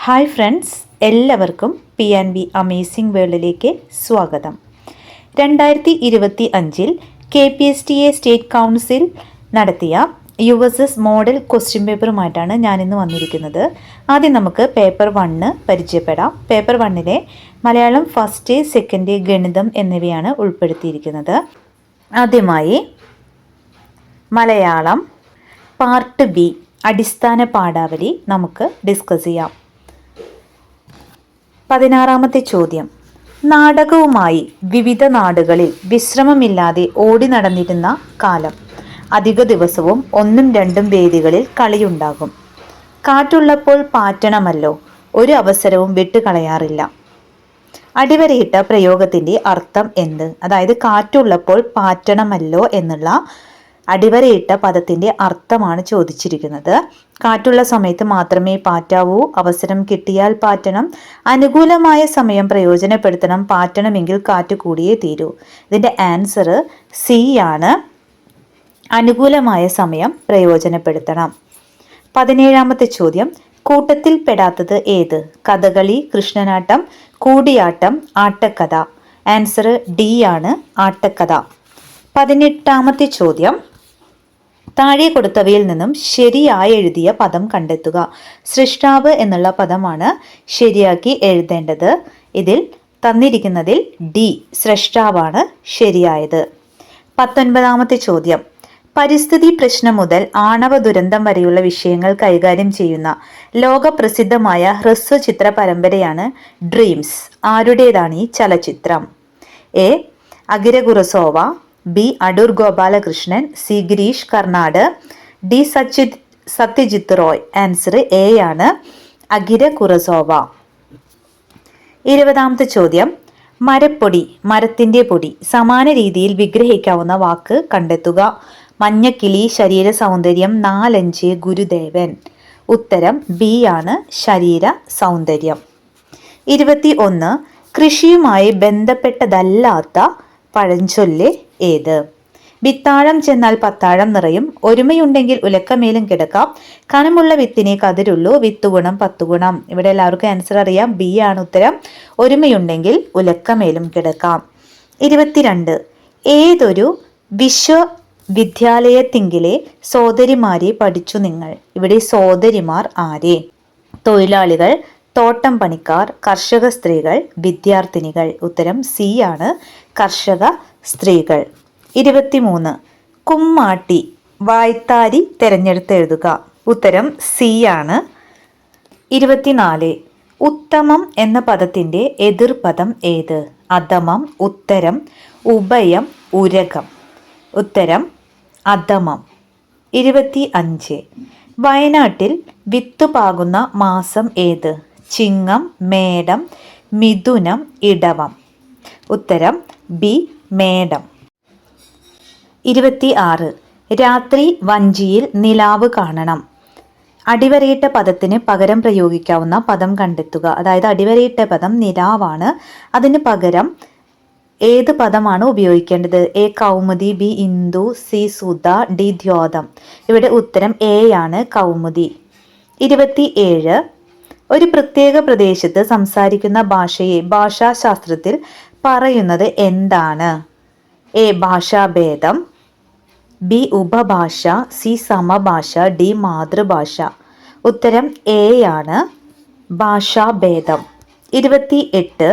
Hi friends, എല്ലാവർക്കും PNB amazing വേൾഡിലേക്ക് സ്വാഗതം. 2025 KPSTA സ്റ്റേറ്റ് കൗൺസിൽ നടത്തിയ USS മോഡൽ ക്വസ്റ്റ്യൻ പേപ്പറുമായിട്ടാണ് ഞാനിന്ന് വന്നിരിക്കുന്നത്. ആദ്യം നമുക്ക് പേപ്പർ 1 പരിചയപ്പെടാം. പേപ്പർ 1 മലയാളം ഫസ്റ്റ്, സെക്കൻഡ്, ഗണിതം എന്നിവയാണ് ഉൾപ്പെടുത്തിയിരിക്കുന്നത്. ആദ്യമായി മലയാളം പാർട്ട് ബി അടിസ്ഥാന പാഠാവലി നമുക്ക് ഡിസ്കസ് ചെയ്യാം. 16ാമത്തെ ചോദ്യം. നാടകവുമായി വിവിധ നാടുകളിൽ വിശ്രമമില്ലാതെ ഓടി നടന്നിരുന്ന കാലം. അധിക ദിവസവും 1ഉം 2ഉം വേദികളിൽ കളിയുണ്ടാകും. കാറ്റുള്ളപ്പോൾ പാറ്റണമല്ലോ, ഒരു അവസരവും വിട്ടുകളയാറില്ല. അടിവരയിട്ട പ്രയോഗത്തിൻ്റെ അർത്ഥം എന്ത്? അതായത് കാറ്റുള്ളപ്പോൾ പാറ്റണമല്ലോ എന്നുള്ള അടിവരയിട്ട പദത്തിൻ്റെ അർത്ഥമാണ് ചോദിച്ചിരിക്കുന്നത്. കാറ്റുള്ള സമയത്ത് മാത്രമേ പാറ്റാവൂ, അവസരം കിട്ടിയാൽ പാറ്റണം, അനുകൂലമായ സമയം പ്രയോജനപ്പെടുത്തണം, പാറ്റണമെങ്കിൽ കാറ്റ് കൂടിയേ തീരൂ. ഇതിൻ്റെ ആൻസർ സി ആണ്, അനുകൂലമായ സമയം പ്രയോജനപ്പെടുത്തണം. 17ാമത്തെ ചോദ്യം. കൂട്ടത്തിൽ പെടാത്തത് ഏത്? കഥകളി, കൃഷ്ണനാട്ടം, കൂടിയാട്ടം, ആട്ടക്കഥ. ആൻസർ ഡി ആണ്, ആട്ടക്കഥ. 18ാമത്തെ ചോദ്യം. താഴെ കൊടുത്തവയിൽ നിന്നും ശരിയായി എഴുതിയ പദം കണ്ടെത്തുക. സൃഷ്ടാവ് എന്നുള്ള പദമാണ് ശരിയാക്കി എഴുതേണ്ടത്. ഇതിൽ തന്നിരിക്കുന്നതിൽ ഡി സൃഷ്ടാവാണ് ശരിയായത്. 19ാമത്തെ ചോദ്യം. പരിസ്ഥിതി പ്രശ്നം മുതൽ ആണവ ദുരന്തം വരെയുള്ള വിഷയങ്ങൾ കൈകാര്യം ചെയ്യുന്ന ലോകപ്രസിദ്ധമായ ഹ്രസ്വചിത്ര പരമ്പരയാണ് ഡ്രീംസ്. ആരുടേതാണ് ഈ ചലച്ചിത്രം? A. Akira Kurosawa, B. Adoor Gopalakrishnan, C. Girish Karnad, D. Satyajit Roy. Answer A ആണ്, അകിര കുറസോവ. 20ാമത്തെ ചോദ്യം. മരപ്പൊടി, മരത്തിൻ്റെ പൊടി. സമാന രീതിയിൽ വിഗ്രഹിക്കാവുന്ന വാക്ക് കണ്ടെത്തുക. മഞ്ഞക്കിളി, ശരീര സൗന്ദര്യം, 4-5, ഗുരുദേവൻ. ഉത്തരം ബി ആണ്, ശരീര സൗന്ദര്യം. 21. കൃഷിയുമായി ബന്ധപ്പെട്ടതല്ലാത്ത പഴഞ്ചൊല്ല് ഏത്? വിത്താഴം ചെന്നാൽ പത്താഴം നിറയും, ഒരുമയുണ്ടെങ്കിൽ ഉലക്കമേലും കിടക്കാം, കനമുള്ള വിത്തിനെ കതിരുള്ളൂ, വിത്തുഗുണം 10 ഗുണം. ഇവിടെ എല്ലാവർക്കും ആൻസർ അറിയാം, ബി ആണ് ഉത്തരം, ഒരുമയുണ്ടെങ്കിൽ ഉലക്കമേലും കിടക്കാം. 22. ഏതൊരു വിശ്വവിദ്യാലയത്തിങ്കിലെ സോദരിമാരെ പഠിച്ചു നിങ്ങൾ? ഇവിടെ സോദരിമാർ ആരെ? തൊഴിലാളികൾ, തോട്ടം പണിക്കാർ, കർഷക സ്ത്രീകൾ, വിദ്യാർത്ഥിനികൾ. ഉത്തരം സി ആണ്, കർഷക സ്ത്രീകൾ. 23. കുമ്മാട്ടി, വായ്ത്താരി തിരഞ്ഞെടുത്ത് എഴുതുക. ഉത്തരം സി ആണ്. 24. ഉത്തമം എന്ന പദത്തിൻ്റെ എതിർപദം ഏത്? അധമം, ഉത്തരം, ഉഭയം, ഉരകം. ഉത്തരം അധമം. 25. വയനാട്ടിൽ വിത്തുപാകുന്ന മാസം ഏത്? ചിങ്ങം, മേടം, മിഥുനം, ഇടവം. ഉത്തരം ബി, മേടം. 26. രാത്രി വഞ്ചിയിൽ നിലാവ് കാണണം. അടിവരയിട്ട പദത്തിന് പകരം പ്രയോഗിക്കാവുന്ന പദം കണ്ടെത്തുക. അതായത് അടിവരയിട്ട പദം നിലാവാണ്, അതിന് പകരം ഏത് പദമാണ് ഉപയോഗിക്കേണ്ടത്? എ. കൗമുദി, ബി. ഇന്ദു, സി. സുധ, ഡി. ദ്യോതം. ഇവിടെ ഉത്തരം എ ആണ്, കൗമുദി. 27. ഒരു പ്രത്യേക പ്രദേശത്ത് സംസാരിക്കുന്ന ഭാഷയെ ഭാഷാശാസ്ത്രത്തിൽ പറയുന്നത് എന്താണ്? എ. ഭാഷാഭേദം, ബി. ഉപഭാഷ, സി. സമഭാഷ, ഡി. മാതൃഭാഷ. ഉത്തരം എ ആണ്, ഭാഷാഭേദം. 28.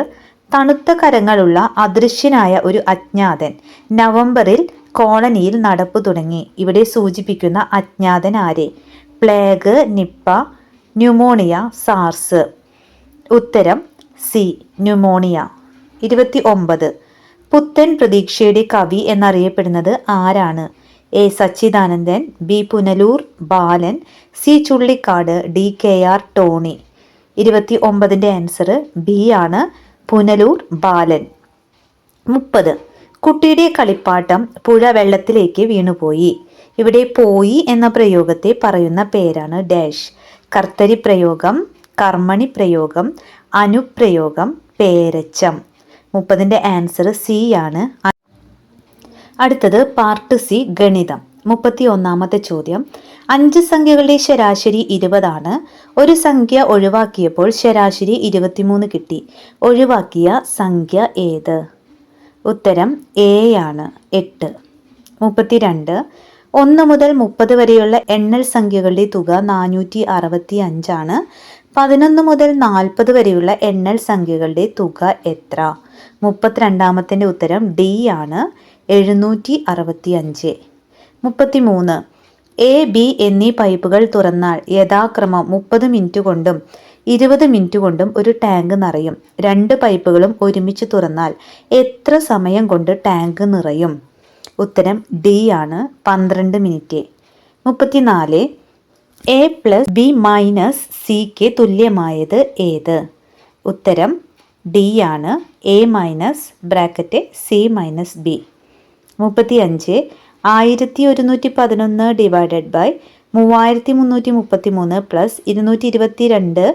തണുത്ത കരങ്ങളുള്ള അദൃശ്യനായ ഒരു അജ്ഞാതൻ നവംബറിൽ കോളനിയിൽ നടപ്പു തുടങ്ങി. ഇവിടെ സൂചിപ്പിക്കുന്ന അജ്ഞാതൻ ആരെ? Plague, Nipah, pneumonia, SARS. ഉത്തരം സി, ന്യൂമോണിയ. 29. പുത്തൻ പ്രതീക്ഷയുടെ കവി എന്നറിയപ്പെടുന്നത് ആരാണ്? A. Sachidanandan, B. Punalur Balan, C. Chullikkad, D. KR Tony. 29ന്റെ ആൻസർ ബി ആണ്, പുനലൂർ ബാലൻ. 30. കുട്ടിയുടെ കളിപ്പാട്ടം പുഴ വെള്ളത്തിലേക്ക് വീണുപോയി. ഇവിടെ പോയി എന്ന പ്രയോഗത്തെ പറയുന്ന പേരാണ് ഡാഷ്. കർത്തരി പ്രയോഗം, കർമ്മണി പ്രയോഗം, അനുപ്രയോഗം, പേരച്ചം. 30ന്റെ ആൻസർ സി ആണ്. അടുത്തത് പാർട്ട് സി, ഗണിതം. 31-ാമത്തെ ചോദ്യം. 5 സംഖ്യകളുടെ ശരാശരി 20 ഒരു സംഖ്യ ഒഴിവാക്കിയപ്പോൾ ശരാശരി 23 കിട്ടി. ഒഴിവാക്കിയ സംഖ്യ ഏത്? ഉത്തരം എ ആണ്, 8. 32. 1 മുതൽ 30 വരെയുള്ള എണ്ണൽ സംഖ്യകളുടെ തുക 465 11 മുതൽ 40 വരെയുള്ള എണ്ണൽ സംഖ്യകളുടെ തുക എത്ര? 32-ാമത്തിൻ്റെ ഉത്തരം ഡി ആണ്, 765. 33. എ, ബി എന്നീ പൈപ്പുകൾ തുറന്നാൽ യഥാക്രമം 30 മിനിറ്റ് കൊണ്ടും 20 മിനിറ്റ് കൊണ്ടും ഒരു ടാങ്ക് നിറയും. 2 പൈപ്പുകളും ഒരുമിച്ച് തുറന്നാൽ എത്ര സമയം കൊണ്ട് ടാങ്ക് നിറയും? ഉത്തരം ഡി ആണ്, 12 minute. 34. A plus B minus സിക്ക് തുല്യമായത് ഏത്? ഉത്തരം ഡി ആണ്, A minus bracket C minus B. 35. 1111 divided by 3333 plus 222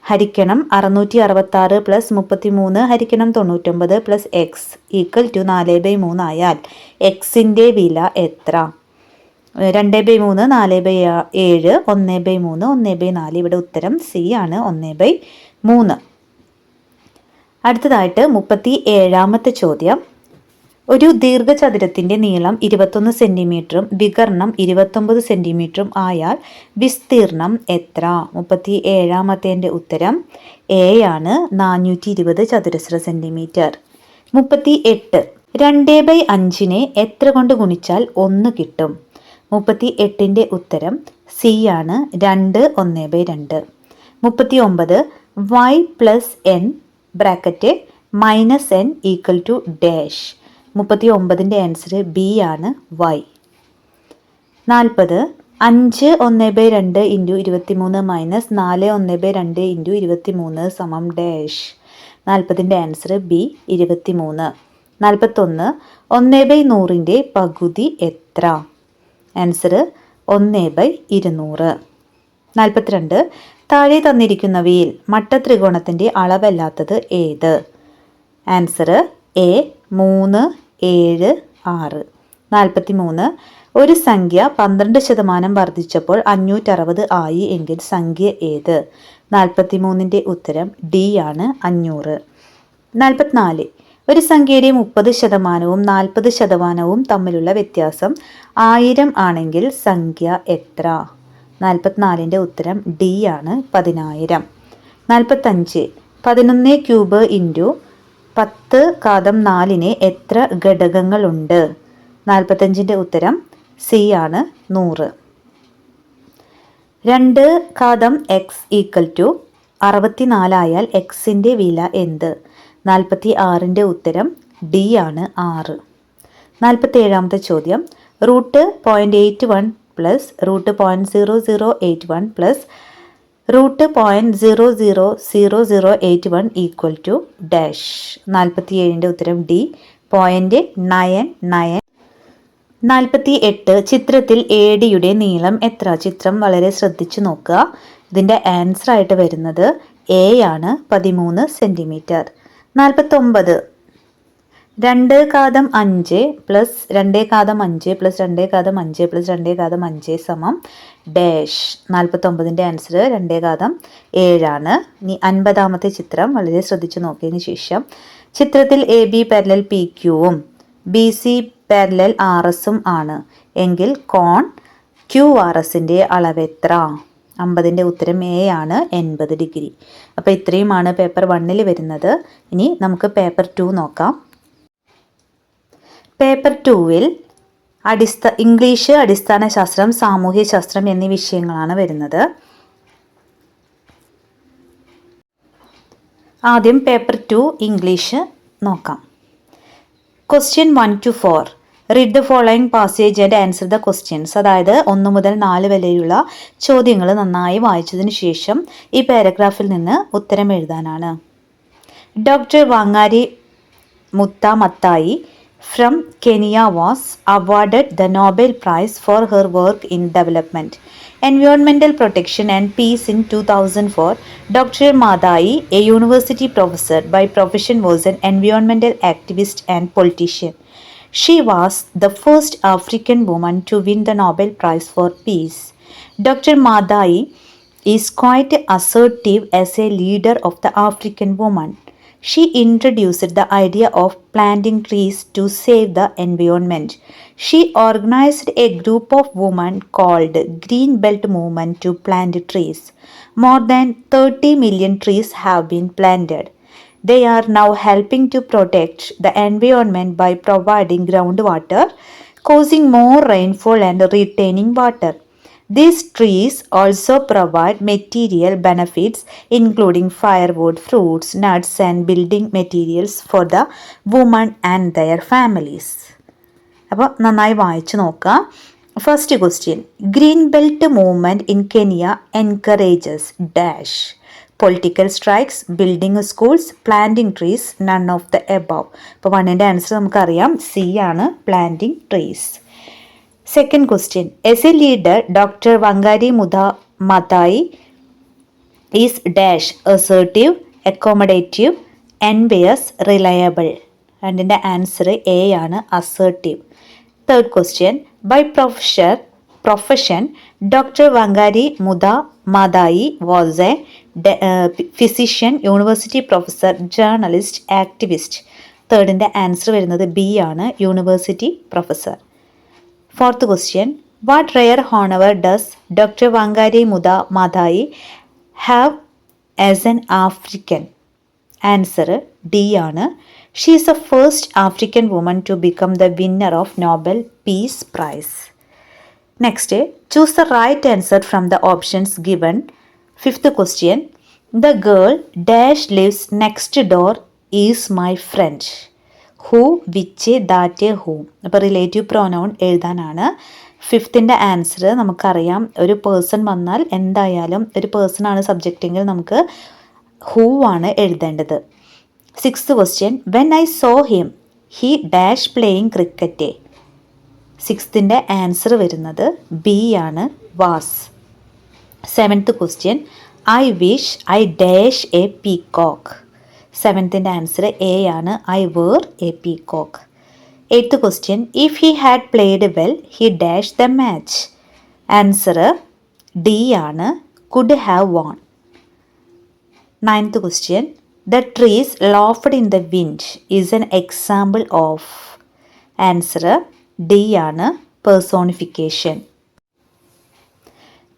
ഹരിക്കണം 666 പ്ലസ് 33 ഹരിക്കണം 99 പ്ലസ് എക്സ് ഈക്വൽ ടു 4/3 ആയാൽ എക്സിൻ്റെ വില എത്ര? 2/3, 4/7, 1/3, 1/4. ഇവിടെ ഉത്തരം സി ആണ്, 1/3. അടുത്തതായിട്ട് 37-ാമത്തെ ചോദ്യം. ഒരു ദീർഘചതുരത്തിൻ്റെ നീളം 21 സെൻറ്റിമീറ്ററും വികർണം 29 സെൻറ്റിമീറ്ററും ആയാൽ വിസ്തീർണം എത്ര? 37-ാമത്തേൻ്റെ ഉത്തരം എ ആണ്, 420 ചതുരശ്ര സെൻറ്റിമീറ്റർ. 38. 2/5 എത്ര കൊണ്ട് ഗുണിച്ചാൽ 1 കിട്ടും? 38-ൻ്റെ ഉത്തരം സി ആണ്, 2 1/2. 39. y plus N bracket minus N equal to dash. 39-ൻ്റെ ആൻസർ ബി ആണ്, y. 40. 5 1/2 ഇൻറ്റു 23 മൈനസ് 4 1/2 ഇൻറ്റു 23 സമം ഡാഷ്. 40-ൻ്റെ ആൻസർ ബി, 23. 41. 1/100ൻ്റെ പകുതി എത്ര? ആൻസർ 1/200. 42. താഴെ തന്നിരിക്കുന്നവയിൽ മട്ടത്രികോണത്തിൻ്റെ അളവല്ലാത്തത് ഏത്? Answer A 3, 7, 6. 43. ഒരു സംഖ്യ 12% വർദ്ധിച്ചപ്പോൾ 560 ആയി എങ്കിൽ സംഖ്യ ഏത്? 43-ൻ്റെ ഉത്തരം ഡി ആണ്, 500. 44. ഒരു സംഖ്യയുടെ 30%വും 40%വും തമ്മിലുള്ള വ്യത്യാസം 1000 ആണെങ്കിൽ സംഖ്യ എത്ര? 44-ൻ്റെ ഉത്തരം ഡി ആണ്, 10000. 45. 11 ക്യൂബ് ഇൻറ്റു 10⁴ എത്ര ഘടകങ്ങളുണ്ട്? 45-ൻ്റെ ഉത്തരം സി ആണ്, 100. 2 എക്സ് ഈക്വൽ ടു 64 ആയാൽ എക്സിൻ്റെ വില എന്ത്? 46-ൻ്റെ ഉത്തരം ഡി ആണ്, 6. 47-ാമത്തെ ചോദ്യം. Root 0.81 plus root 0.0081 plus root 0.00081 equal to dash. 47-ൻ്റെ ഉത്തരം ഡി, 0.99. 48. ചിത്രത്തിൽ എ ഡിയുടെ നീളം എത്ര? ചിത്രം വളരെ ശ്രദ്ധിച്ചു നോക്കുക. ഇതിൻ്റെ ആൻസർ ആയിട്ട് വരുന്നത് എ ആണ്, 13 സെൻറ്റിമീറ്റർ. 49. 2⁵5 പ്ലസ് 2⁵5 പ്ലസ് 2⁵5 പ്ലസ് 2⁵5 സമം ഡാഷ്. 49-ൻ്റെ ആൻസർ 2⁵7 ആണ്. ഇനി 50-ാമത്തെ ചിത്രം വളരെ ശ്രദ്ധിച്ചു നോക്കിയതിന് ശേഷം ചിത്രത്തിൽ എ ബി പാരലൽ പി ക്യൂവും ബി സി പാരലൽ ആർ എസും ആണ് എങ്കിൽ കോൺ ക്യു ആർ എസിൻ്റെ അളവ് എത്ര? 50-ൻ്റെ ഉത്തരം എ ആണ്, 80 ഡിഗ്രി. അപ്പോൾ ഇത്രയുമാണ് പേപ്പർ 1-ൽ വരുന്നത്. ഇനി നമുക്ക് പേപ്പർ 2 നോക്കാം. പേപ്പർ 2-ൽ ഇംഗ്ലീഷ്, അടിസ്ഥാന ശാസ്ത്രം, സാമൂഹ്യ ശാസ്ത്രം എന്നീ വിഷയങ്ങളാണ് വരുന്നത്. ആദ്യം പേപ്പർ 2 ഇംഗ്ലീഷ് നോക്കാം. Question 1 to 4. Read the following passage and answer the questions. അതായത് 1 മുതൽ 4 വരെയുള്ള ചോദ്യങ്ങൾ നന്നായി വായിച്ചതിന് ശേഷം ഈ പാരഗ്രാഫിൽ നിന്ന് ഉത്തരം എഴുതാനാണ്. ഡോക്ടർ വാങ്ങാരി മുത്ത Mathai from Kenya was awarded the Nobel Prize for her work in development, environmental protection and peace in 2004. Dr. Madai, a university professor by profession, was an environmental activist and politician. She was the first African woman to win the Nobel Prize for Peace. Dr. Madai is quite assertive as a leader of the African woman. She introduced the idea of planting trees to save the environment. She organized a group of women called Green Belt Movement to plant trees. More than 30 million trees have been planted. They are now helping to protect the environment by providing groundwater, causing more rainfall and retaining water. These trees also provide material benefits including firewood, fruits, nuts and building materials for the women and their families. അപ്പോൾ നന്നായി വായിച്ചു നോക്കുക. First question, green belt movement in Kenya encourages dash political strikes, building schools, planting trees, none of the above. അപ്പോൾ വണ്ണിൻ്റെ answer നമുക്കറിയാം, C ആണ്, planting trees. Second question, as a leader, Dr. Wangari Maathai is dash assertive, accommodative, envious, reliable. And in the answer A ആണ് assertive. Third question, by profession, Dr. Wangari Maathai was a physician, university professor, journalist, activist. Third in the answer വരുന്നത് B ആണ്, university professor. Fourth question, what rare honor does Dr. Wangari Maathai have as an African? Answer D ആണ്. She is the first African woman to become the winner of Nobel Peace Prize. Next, choose the right answer from the options given. Fifth question, the girl dash lives next door is my friend. Who, which, that, whom. അപ്പോൾ relative pronoun എഴുതാനാണ്. ഫിഫ്ത്തിൻ്റെ answer നമുക്കറിയാം, ഒരു person വന്നാൽ എന്തായാലും ഒരു person ആണ് സബ്ജക്റ്റെങ്കിൽ നമുക്ക് who ആണ് എഴുതേണ്ടത്. Sixth question, when I saw him he dash playing cricket. സിക്സ്ത്തിൻ്റെ ആൻസർ വരുന്നത് ബി ആണ്, was. Seventh question, I wish I dash a peacock. സെവൻത്തിൻ്റെ ആൻസർ എ ആണ്, I were a peacock. Eighth question, if he had played well he dash the match. Answer D ആണ്, could have won. Ninth question, the trees laughed in the wind is an example of. Answer D ആണ്, personification.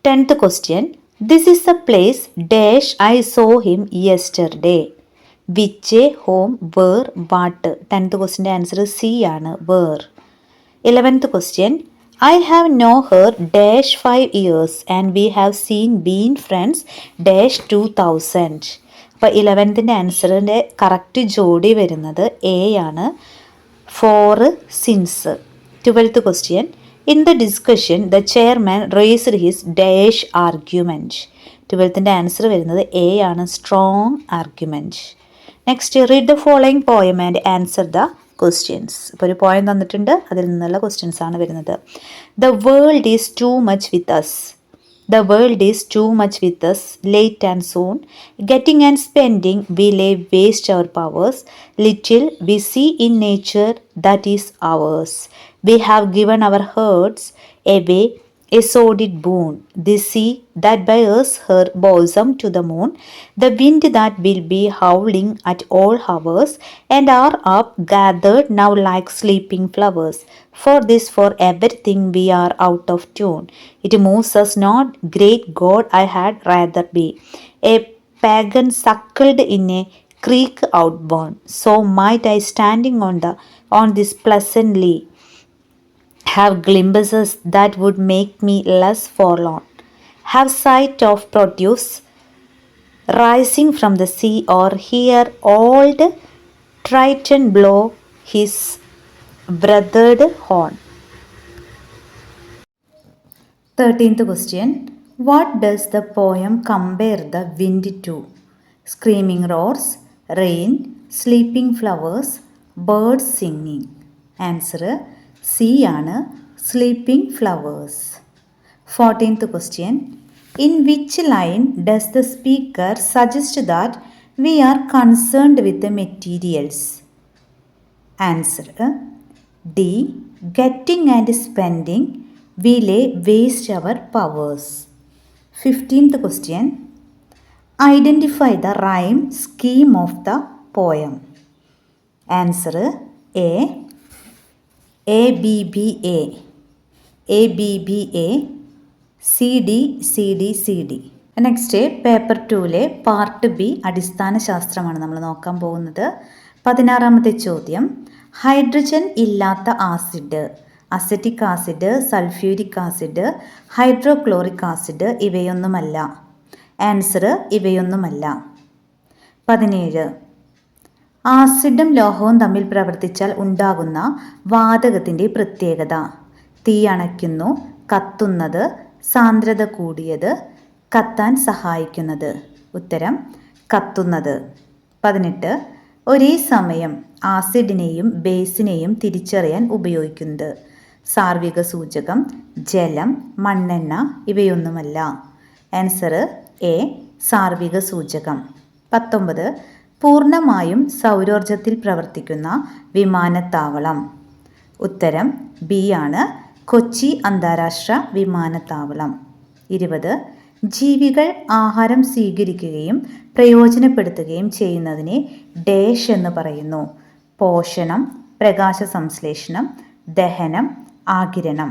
Tenth question, this is a place dash I saw him yesterday. Which, home, where, what. 10th ക്വസ്റ്റ്യൻ്റെ answer C ആണ്, where. 11th question, I have know her dash 5 years and we have seen been friends dash 2000. അപ്പോൾ 11th ആൻസറിൻ്റെ correct ജോഡി വരുന്നത് A ആണ്, for since. 12th question, in the discussion the chairman raised his dash argument. 12th answer വരുന്നത് A ആണ്, strong argument. Next, read the following poem and answer the questions. ഇപ്പോൾ ഒരു poem തന്നിട്ടുണ്ട്, അതിൽ നിന്നുള്ള ക്വസ്റ്റ്യൻസ് ആണ് വരുന്നത്. The world is too much with us. The world is too much with us, late and soon, getting and spending we lay waste our powers, little we see in nature that is ours, we have given our hearts away a sordid boon, the sea that bears her bosom to the moon, the wind that will be howling at all hours, and are up gathered now like sleeping flowers. For this, for everything we are out of tune. It moves us not, great God, I had rather be a pagan suckled in a creek outborn. So might I standing on this pleasant lea have glimpses that would make me less forlorn, have sight of produce rising from the sea, or hear old Triton blow his brothered horn. 13th question, what does the poem compare the wind to? Screaming roars, rain, sleeping flowers, birds singing. Answer C ആണ്, sleeping flowers. 14th question, in which line does the speaker suggest that we are concerned with the materials. Answer D. Getting and spending we lay waste our powers. 15th question. Identify the rhyme scheme of the poem. Answer A. ABBA, ABBA, CD, CD, CD. Next paper 2-ലെ part B അടിസ്ഥാന ശാസ്ത്രമാണ് നമ്മൾ നോക്കാൻ പോകുന്നത്. 16ാമത്തെ ചോദ്യം. Hydrogen ഇല്ലാത്ത acid, acetic acid, sulphuric acid, hydrochloric acid ഇവയൊന്നുമല്ല. ആൻസർ ഇവയൊന്നുമല്ല. 17. ആസിഡും ലോഹവും തമ്മിൽ പ്രവർത്തിച്ചാൽ ഉണ്ടാകുന്ന വാതകത്തിൻ്റെ പ്രത്യേകത. തീ അണയ്ക്കുന്നു, കത്തുന്നത്, സാന്ദ്രത കൂടിയത്, കത്താൻ സഹായിക്കുന്നത്. ഉത്തരം കത്തുന്നത്. 18. ഒരേ സമയം ആസിഡിനെയും ബേസിനെയും തിരിച്ചറിയാൻ ഉപയോഗിക്കുന്നത്. സാർവിക സൂചകം, ജലം, മണ്ണെണ്ണ ഇവയൊന്നുമല്ല. Answer A. സാർവിക സൂചകം. 19. പൂർണ്ണമായും സൗരോർജത്തിൽ പ്രവർത്തിക്കുന്ന വിമാനത്താവളം. ഉത്തരം ബി ആണ്. കൊച്ചി അന്താരാഷ്ട്ര വിമാനത്താവളം. 20. ജീവികൾ ആഹാരം സ്വീകരിക്കുകയും പ്രയോജനപ്പെടുത്തുകയും ചെയ്യുന്നതിനെ ഡാഷ് എന്ന് പറയുന്നു. പോഷണം, പ്രകാശ സംശ്ലേഷണം, ദഹനം, ആഗിരണം.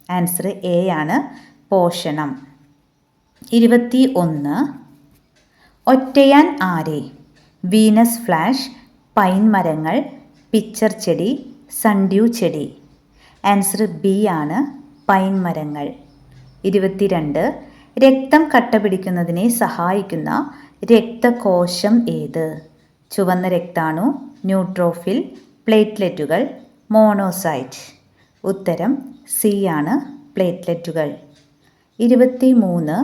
ആൻസർ എ ആണ്. പോഷണം. 21. ഒറ്റയാൻ ആരെ? വീനസ് ഫ്ലാഷ്, പൈൻ മരങ്ങൾ, പിച്ചർ ചെടി, സൺഡ്യൂ ചെടി. ആൻസർ ബി ആണ്. പൈൻ മരങ്ങൾ. 22. രക്തം കട്ടപിടിക്കുന്നതിനെ സഹായിക്കുന്ന രക്തകോശം ഏത്? ചുവന്ന രക്താണു, ന്യൂട്രോഫിൽ, പ്ലേറ്റ്ലെറ്റുകൾ, മോണോസൈറ്റ്. ഉത്തരം സി ആണ്. പ്ലേറ്റ്ലെറ്റുകൾ. 23.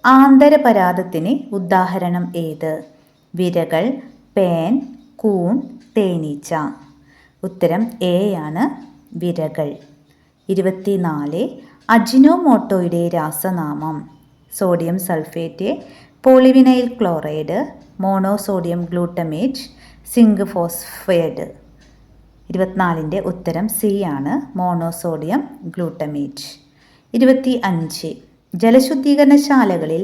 ആന്തരപരാതത്തിന് ഉദാഹരണം ഏത്? വിരകൾ, പേൻ, കൂൺ, തേനീച്ച. ഉത്തരം എ ആണ്. വിരകൾ. 24. അജിനോമോട്ടോയുടെ രാസനാമം. Sodium sulphate, polyvinyl chloride, monosodium glutamate, zinc phosphide. 24ൻ്റെ ഉത്തരം സി ആണ്. Monosodium glutamate. 25. ജലശുദ്ധീകരണശാലകളിൽ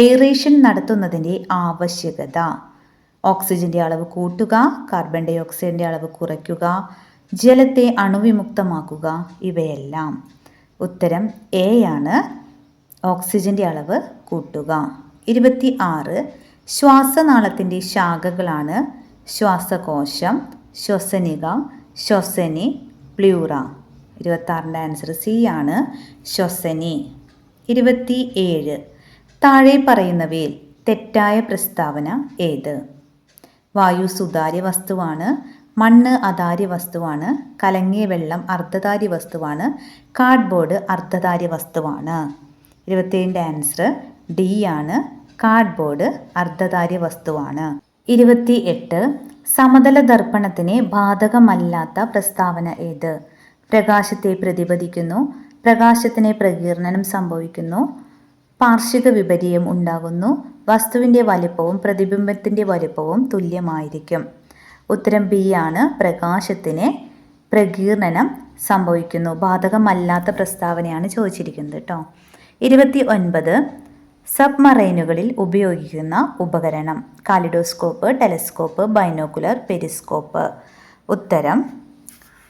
എയറേഷൻ നടത്തുന്നതിൻ്റെ ആവശ്യകത. ഓക്സിജൻ്റെ അളവ് കൂട്ടുക, കാർബൺ ഡൈ ഓക്സൈഡിൻ്റെ അളവ് കുറയ്ക്കുക, ജലത്തെ അണുവിമുക്തമാക്കുക ഇവയെല്ലാം. ഉത്തരം എ ആണ്. ഓക്സിജൻ്റെ അളവ് കൂട്ടുക. 26. ശ്വാസനാളത്തിൻ്റെ ശാഖകളാണ് ശ്വാസകോശം, ശ്വസനിക, ശ്വസനി, പ്ലൂറ. 26ൻ്റെ ആൻസർ സി ആണ്. ശ്വസനി. 27. താഴെ പറയുന്നവയിൽ തെറ്റായ പ്രസ്താവന ഏത്? വായു സുതാര്യ വസ്തുവാണ്, മണ്ണ് അതാര്യ വസ്തുവാണ്, കലങ്ങിയ വെള്ളം അർദ്ധധാര്യ വസ്തുവാണ്, കാർഡ്ബോർഡ് അർദ്ധധാര്യ വസ്തുവാണ്. 27ൻ്റെ ആൻസർ ഡി ആണ്. കാർഡ്ബോർഡ് അർദ്ധധാര്യ വസ്തുവാണ്. 28. സമതല ദർപ്പണത്തിന് ബാധകമല്ലാത്ത പ്രസ്താവന ഏത്? പ്രകാശത്തെ പ്രതിപദിക്കുന്നു, പ്രകാശത്തിന് പ്രകീർണനം സംഭവിക്കുന്നു, പാർശ്വിക വിപര്യം ഉണ്ടാകുന്നു, വസ്തുവിൻ്റെ വലിപ്പവും പ്രതിബിംബത്തിൻ്റെ വലിപ്പവും തുല്യമായിരിക്കും. ഉത്തരം ബി ആണ്. പ്രകാശത്തിന് പ്രകീർണനം സംഭവിക്കുന്നു. ബാധകമല്ലാത്ത പ്രസ്താവനയാണ് ചോദിച്ചിരിക്കുന്നത് കേട്ടോ. 29. സബ്മറൈനുകളിൽ ഉപയോഗിക്കുന്ന ഉപകരണം. Kaleidoscope, telescope, binocular, Periscope. ഉത്തരം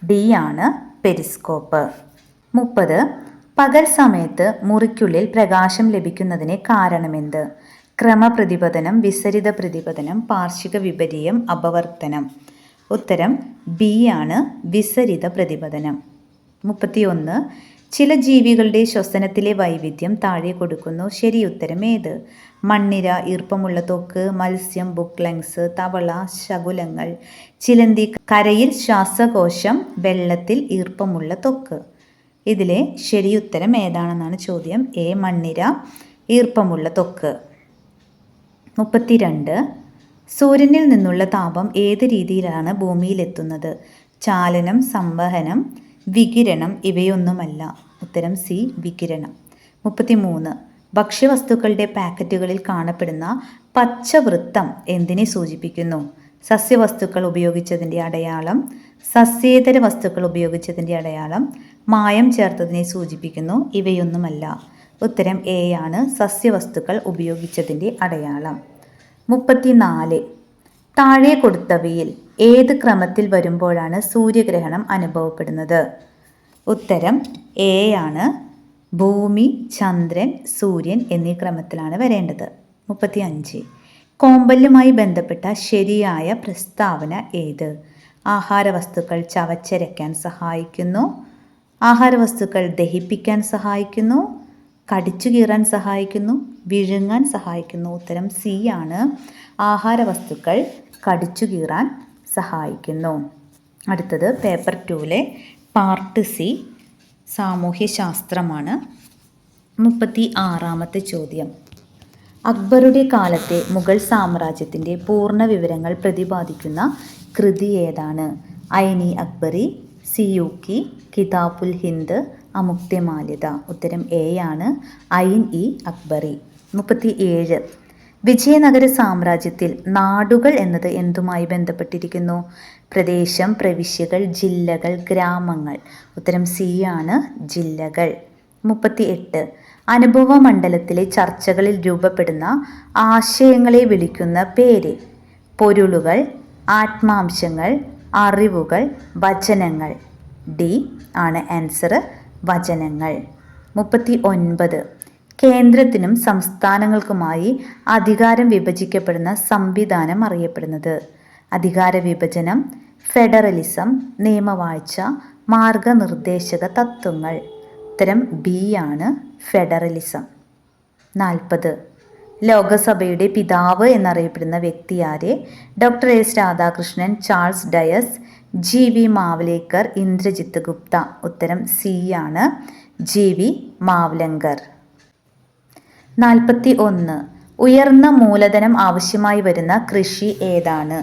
ഡി ആണ്. പെരിസ്കോപ്പ്. 30. പകൽ സമയത്ത് മുറിക്കുള്ളിൽ പ്രകാശം ലഭിക്കുന്നതിന് കാരണമെന്ത്? ക്രമപ്രതിപതനം, വിസരിത പ്രതിപതനം, പാർശ്വിക വിപര്യം, അപവർത്തനം. ഉത്തരം ബി ആണ്. വിസരിത പ്രതിപതനം. 31. ചില ജീവികളുടെ ശ്വസനത്തിലെ വൈവിധ്യം താഴെ കൊടുക്കുന്നു. ശരി ഉത്തരം ഏത്? മണ്ണിര, ഈർപ്പമുള്ള ത്വക്ക്, മത്സ്യം, ബുക്ക്ലങ്സ്, തവള, ശകുലങ്ങൾ, ചിലന്തി. കരയിൽ ശ്വാസകോശം, വെള്ളത്തിൽ ഈർപ്പമുള്ള ത്വക്ക്. ഇതിലെ ശരിയുത്തരം ഏതാണെന്നാണ് ചോദ്യം. എ മണ്ണിര, ഈർപ്പമുള്ള ത്വക്ക്. 32. സൂര്യനിൽ നിന്നുള്ള താപം ഏത് രീതിയിലാണ് ഭൂമിയിലെത്തുന്നത്? ചാലനം, സംവഹനം, വികിരണം ഇവയൊന്നുമല്ല. ഉത്തരം സി വികിരണം. 33. ഭക്ഷ്യവസ്തുക്കളുടെ പാക്കറ്റുകളിൽ കാണപ്പെടുന്ന പച്ചവൃത്തം എന്തിനെ സൂചിപ്പിക്കുന്നു? സസ്യവസ്തുക്കൾ ഉപയോഗിച്ചതിൻ്റെ അടയാളം, സസ്യേതര വസ്തുക്കൾ ഉപയോഗിച്ചതിൻ്റെ അടയാളം മായം ചേർത്തതിനെ സൂചിപ്പിക്കുന്നു. ഇവയൊന്നുമല്ല. ഉത്തരം എ ആണ്, സസ്യവസ്തുക്കൾ ഉപയോഗിച്ചതിൻ്റെ അടയാളം. 34. താഴെ കൊടുത്തവയിൽ ഏത് ക്രമത്തിൽ വരുമ്പോഴാണ് സൂര്യഗ്രഹണം അനുഭവപ്പെടുന്നത്? ഉത്തരം എ ആണ്. ഭൂമി, ചന്ദ്രൻ, സൂര്യൻ എന്നീ ക്രമത്തിലാണ് വരേണ്ടത്. 35. കോമ്പല്ലുമായി ബന്ധപ്പെട്ട ശരിയായ പ്രസ്താവന ഏത്? ആഹാരവസ്തുക്കൾ ചവച്ചരയ്ക്കാൻ സഹായിക്കുന്നു, ആഹാരവസ്തുക്കൾ ദഹിപ്പിക്കാൻ സഹായിക്കുന്നു, കടിച്ചു കീറാൻ സഹായിക്കുന്നു, വിഴുങ്ങാൻ സഹായിക്കുന്നു. ഉത്തരം സി ആണ്. ആഹാരവസ്തുക്കൾ കടിച്ചു കീറാൻ സഹായിക്കുന്നു. അടുത്തത് പേപ്പർ 2-ലെ പാർട്ട് സി സാമൂഹ്യശാസ്ത്രമാണ്. 36-ാമത്തെ ചോദ്യം. അക്ബറുടെ കാലത്തെ മുഗൾ സാമ്രാജ്യത്തിൻ്റെ പൂർണ്ണ വിവരങ്ങൾ പ്രതിപാദിക്കുന്ന കൃതി ഏതാണ്? ഐനി അക്ബറി, സിയൂക്കി, കിതാബുൽ ഹിന്ദ്, അമുക്തമാല്യത. ഉത്തരം എ ആണ്, ഐൻ ഇ അക്ബറി. 37. വിജയനഗര സാമ്രാജ്യത്തിൽ നാടുകൾ എന്നത് എന്തുമായി ബന്ധപ്പെട്ടിരിക്കുന്നു? പ്രദേശം, പ്രവിശ്യകൾ, ജില്ലകൾ, ഗ്രാമങ്ങൾ. ഉത്തരം സി ആണ്, ജില്ലകൾ. 38. അനുഭവ മണ്ഡലത്തിലെ ചർച്ചകളിൽ രൂപപ്പെടുന്ന ആശയങ്ങളെ വിളിക്കുന്ന പേര്? പൊരുളുകൾ, ആത്മാംശങ്ങൾ, അറിവുകൾ, വചനങ്ങൾ. ഡി ആണ് ആൻസർ, വചനങ്ങൾ. 39. കേന്ദ്രത്തിനും സംസ്ഥാനങ്ങൾക്കുമായി അധികാരം വിഭജിക്കപ്പെടുന്ന സംവിധാനം അറിയപ്പെടുന്നത്? അധികാര വിഭജനം, ഫെഡറലിസം, നിയമവാഴ്ച, മാർഗനിർദ്ദേശക തത്വങ്ങൾ. ഉത്തരം ബി ആണ്, ഫെഡറലിസം. 40. ലോകസഭയുടെ പിതാവ് എന്നറിയപ്പെടുന്ന വ്യക്തിയാരെ? Doctor S Radhakrishnan, Charles Dias, G V Mavalankar, Indrajit Gupta. ഉത്തരം സി ആണ്, ജി വി മാവ്ലങ്കർ. 41. ഉയർന്ന മൂലധനം ആവശ്യമായി വരുന്ന കൃഷി ഏതാണ്?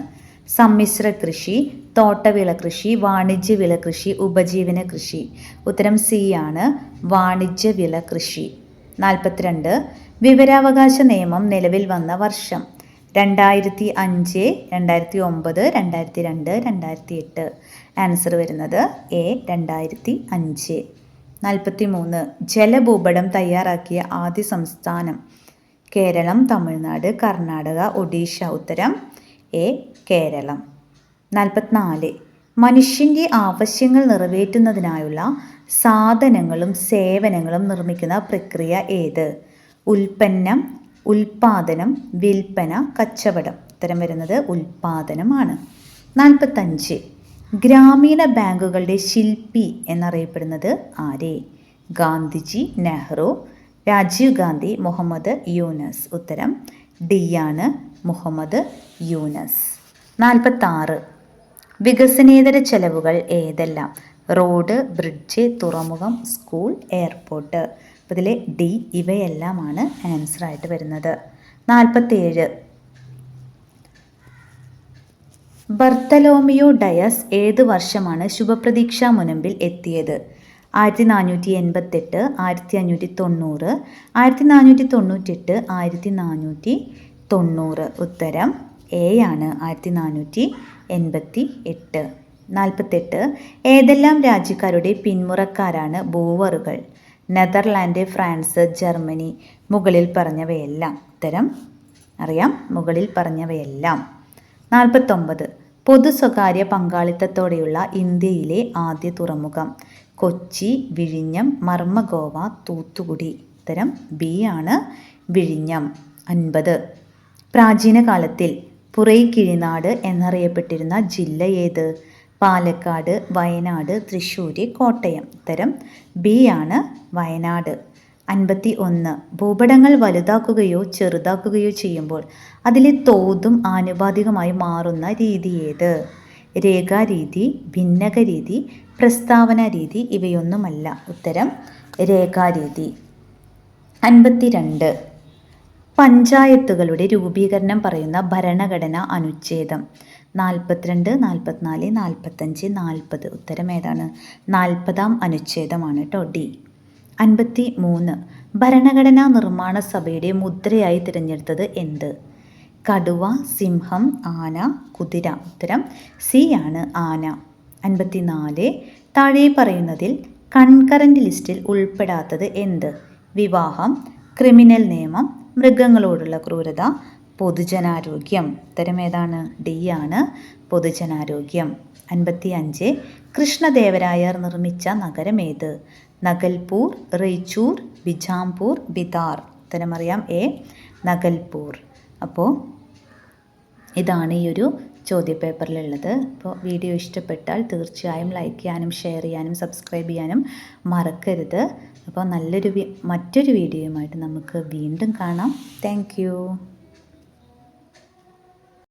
സമ്മിശ്ര കൃഷി, തോട്ടവിള കൃഷി, വാണിജ്യവിള കൃഷി, ഉപജീവന കൃഷി. ഉത്തരം സി ആണ്, വാണിജ്യവിള കൃഷി. 42. വിവരാവകാശ നിയമം നിലവിൽ വന്ന വർഷം? 2005, 2009, 2002, 2008. ആൻസർ വരുന്നത് എ, 2005. 43. ജലഭൂപടം തയ്യാറാക്കിയ ആദ്യ സംസ്ഥാനം? കേരളം, തമിഴ്നാട്, കർണാടക, ഒഡീഷ. ഉത്തരം എ, കേരളം. 44. മനുഷ്യൻ്റെ ആവശ്യങ്ങൾ നിറവേറ്റുന്നതിനായുള്ള സാധനങ്ങളും സേവനങ്ങളും നിർമ്മിക്കുന്ന പ്രക്രിയ ഏത്? ഉൽപ്പന്നം, ഉൽപാദനം, വിൽപ്പന, കച്ചവടം. ഉത്തരം വരുന്നത് ഉൽപാദനമാണ്. 45. ഗ്രാമീണ ബാങ്കുകളുടെ ശില്പി എന്നറിയപ്പെടുന്നത് ആരെ? ഗാന്ധിജി, നെഹ്റു, രാജീവ് ഗാന്ധി, മുഹമ്മദ് യൂനസ്. ഉത്തരം ഡി ആണ്, മുഹമ്മദ് യൂനസ്. 46. വികസനേതര ചെലവുകൾ ഏതെല്ലാം? റോഡ്, ബ്രിഡ്ജ്, തുറമുഖം, സ്കൂൾ, എയർപോർട്ട്. അപ്പോൾ ഇതിലെ ഡി ഇവയെല്ലാമാണ് ആൻസർ ആയിട്ട് വരുന്നത്. 47. ബർത്തലോമിയോ ഡയസ് ഏത് വർഷമാണ് ശുഭപ്രതീക്ഷാ മുനമ്പിൽ എത്തിയത്? 1488, 1590, 1498, 1490. ഉത്തരം എ ആണ്, 1488. 48. ഏതെല്ലാം രാജ്യക്കാരുടെ പിന്മുറക്കാരാണ് ബൂവറുകൾ? Netherland, France, Germany. മുകളിൽ പറഞ്ഞവയെല്ലാം. ഉത്തരം അറിയാം, മുകളിൽ പറഞ്ഞവയെല്ലാം. 49. പൊതു സ്വകാര്യ പങ്കാളിത്തത്തോടെയുള്ള ഇന്ത്യയിലെ ആദ്യ തുറമുഖം? കൊച്ചി, വിഴിഞ്ഞം, മർമഗോവ, തൂത്തുകുടി. ഉത്തരം ബി ആണ്, വിഴിഞ്ഞം. 50. പ്രാചീന കാലത്തിൽ പുറൈക്കിഴിനാട് എന്നറിയപ്പെട്ടിരുന്ന ജില്ല ഏത്? പാലക്കാട്, വയനാട്, തൃശ്ശൂർ, കോട്ടയം. ഉത്തരം ബി ആണ്, വയനാട്. 51. ഭൂപടങ്ങൾ വലുതാക്കുകയോ ചെറുതാക്കുകയോ ചെയ്യുമ്പോൾ അതിലെ തോതും ആനുപാതികമായി മാറുന്ന രീതി ഏത്? രേഖാരീതി, ഭിന്നക രീതി, പ്രസ്താവന രീതി. ഇവയൊന്നുമല്ല. ഉത്തരം രേഖാരീതി. 52. പഞ്ചായത്തുകളുടെ രൂപീകരണം പറയുന്ന ഭരണഘടനാ അനുച്ഛേദം? 42, 44, 45, 40. ഉത്തരം ഏതാണ്? 40-ാം അനുച്ഛേദമാണ് കേട്ടോ, ഡി. 53. ഭരണഘടനാ നിർമ്മാണ സഭയുടെ മുദ്രയായി തിരഞ്ഞെടുത്തത് എന്ത്? കടുവ, സിംഹം, ആന, കുതിര. ഉത്തരം സി ആണ്, ആന. 54. താഴെ പറയുന്നതിൽ കൺകറന്റ് ലിസ്റ്റിൽ ഉൾപ്പെടാത്തത് എന്ത്? വിവാഹം, ക്രിമിനൽ നിയമം, മൃഗങ്ങളോടുള്ള ക്രൂരത, പൊതുജനാരോഗ്യം. ഉത്തരം ഏതാണ്? ഡി ആണ്, പൊതുജനാരോഗ്യം. 55. കൃഷ്ണദേവരായർ നിർമ്മിച്ച നഗരം ഏത്? നഗൽപൂർ, റെയ്ച്ചൂർ, ബിജാംപൂർ, ബിദാർ. ഉത്തരമറിയാം, എ നഗൽപൂർ. അപ്പോൾ ഇതാണ് ഈ ഒരു ചോദ്യപേപ്പറിലുള്ളത്. അപ്പോൾ വീഡിയോ ഇഷ്ടപ്പെട്ടാൽ തീർച്ചയായും ലൈക്ക് ചെയ്യാനും ഷെയർ ചെയ്യാനും സബ്സ്ക്രൈബ് ചെയ്യാനും മറക്കരുത്. അപ്പോൾ മറ്റൊരു വീഡിയോയുമായിട്ട് നമുക്ക് വീണ്ടും കാണാം. താങ്ക്